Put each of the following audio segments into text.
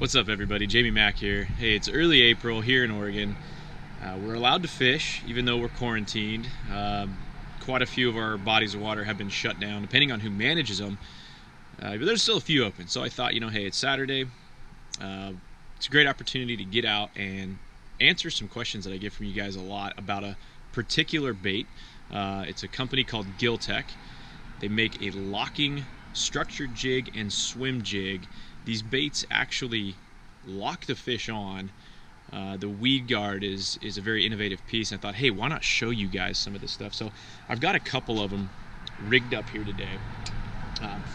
What's up, everybody? Jamie Mack here. Hey, it's early April here in Oregon. We're allowed to fish even though we're quarantined. Quite a few of our bodies of water have been shut down depending on who manages them, but there's still a few open. So I thought, hey, it's Saturday. It's a great opportunity to get out and answer some questions that I get from you guys a lot about a particular bait. It's a company called Gilltek. They make a locking structured jig and swim jig. These baits actually lock the fish on. The weed guard is a very innovative piece. And I thought, hey, why not show you guys some of this stuff? So I've got a couple of them rigged up here today.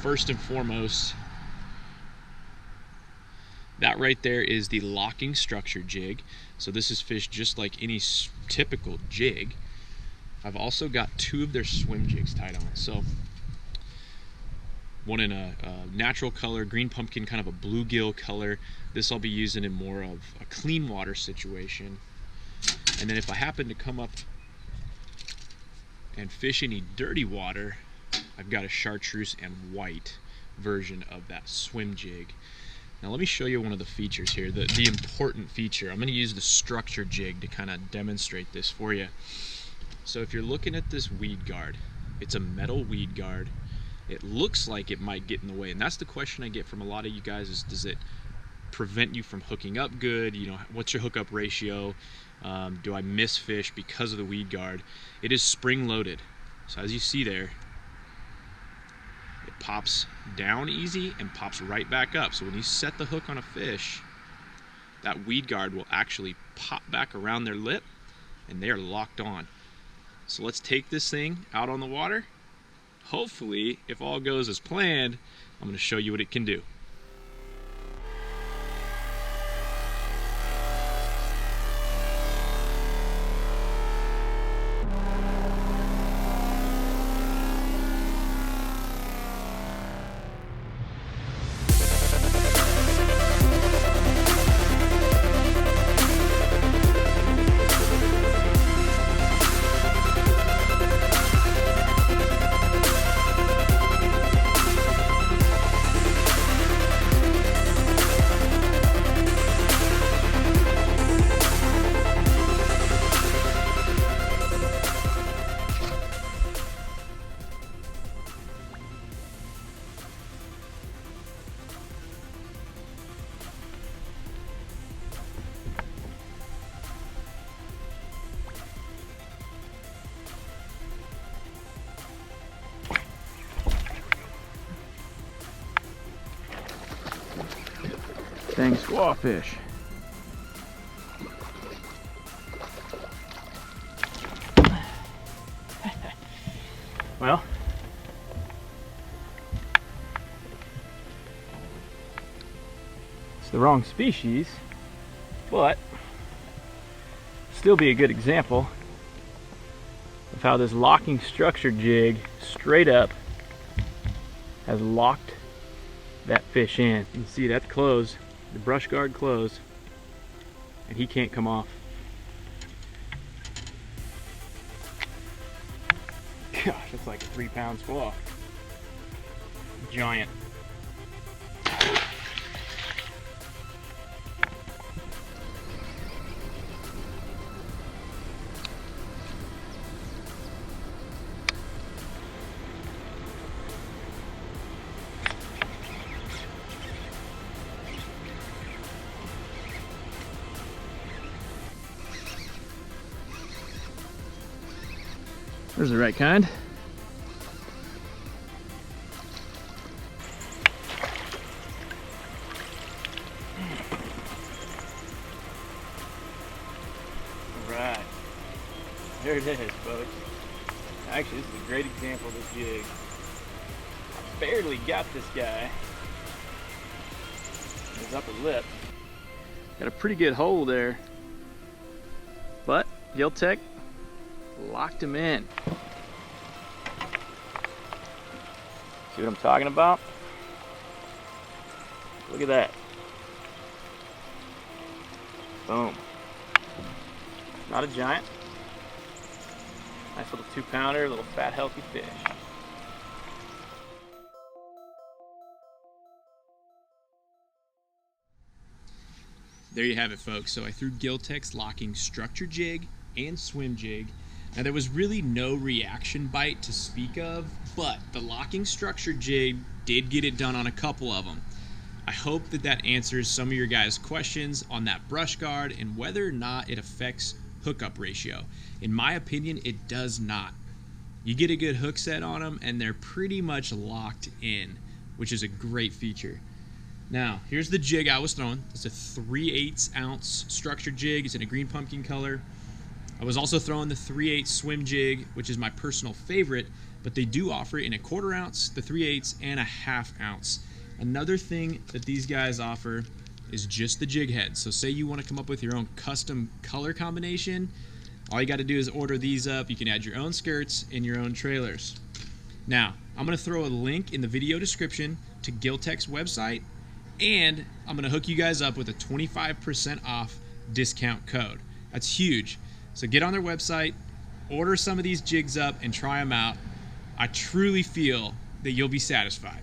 First and foremost, that right there is the locking structured jig. So this is fished just like any typical jig. I've also got two of their swim jigs tied on. So one in a natural color, green pumpkin, kind of a bluegill color. This I'll be using in more of a clean water situation. And then if I happen to come up and fish any dirty water, I've got a chartreuse and white version of that swim jig. Now let me show you one of the features here, the important feature. I'm going to use the structure jig to kind of demonstrate this for you. So if you're looking at this weed guard, it's a metal weed guard. It looks like it might get in the way, and that's the question I get from a lot of you guys is, does it prevent you from hooking up good? What's your hookup ratio? Do I miss fish because of the weed guard? It is spring loaded. So as you see there, it pops down easy and pops right back up. So when you set the hook on a fish, that weed guard will actually pop back around their lip and they are locked on. So let's take this thing out on the water. Hopefully, if all goes as planned, I'm going to show you what it can do. Dang squawfish. Well, it's the wrong species, but still be a good example of how this locking structure jig straight up has locked that fish in. You can see that's closed. The brush guard closed, and he can't come off. Gosh, that's like a 3-pound squaw. Giant. There's the right kind. Alright. There it is, folks. Actually, this is a great example of this jig. Barely got this guy. His upper lip. Got a pretty good hole there. But Gilltek locked him in. See what I'm talking about? Look at that. Boom. Not a giant. Nice little 2-pounder, little fat, healthy fish. there you have it, folks. So I threw Gilltek's locking structure jig and swim jig. Now there was really no reaction bite to speak of, but the locking structure jig did get it done on a couple of them. I hope that that answers some of your guys' questions on that brush guard and whether or not it affects hookup ratio. In my opinion, it does not. You get a good hook set on them and they're pretty much locked in, which is a great feature. Now, here's the jig I was throwing. It's a 3/8 ounce structure jig. It's in a green pumpkin color. I was also throwing the 3/8 swim jig, which is my personal favorite, but they do offer it in a 1/4 ounce, the 3/8, and a 1/2 ounce. Another thing that these guys offer is just the jig head. So say you want to come up with your own custom color combination, all you got to do is order these up. You can add your own skirts and your own trailers. Now, I'm going to throw a link in the video description to Gilltek's website, and I'm going to hook you guys up with a 25% off discount code. That's huge. So get on their website, order some of these jigs up, and try them out. I truly feel that you'll be satisfied.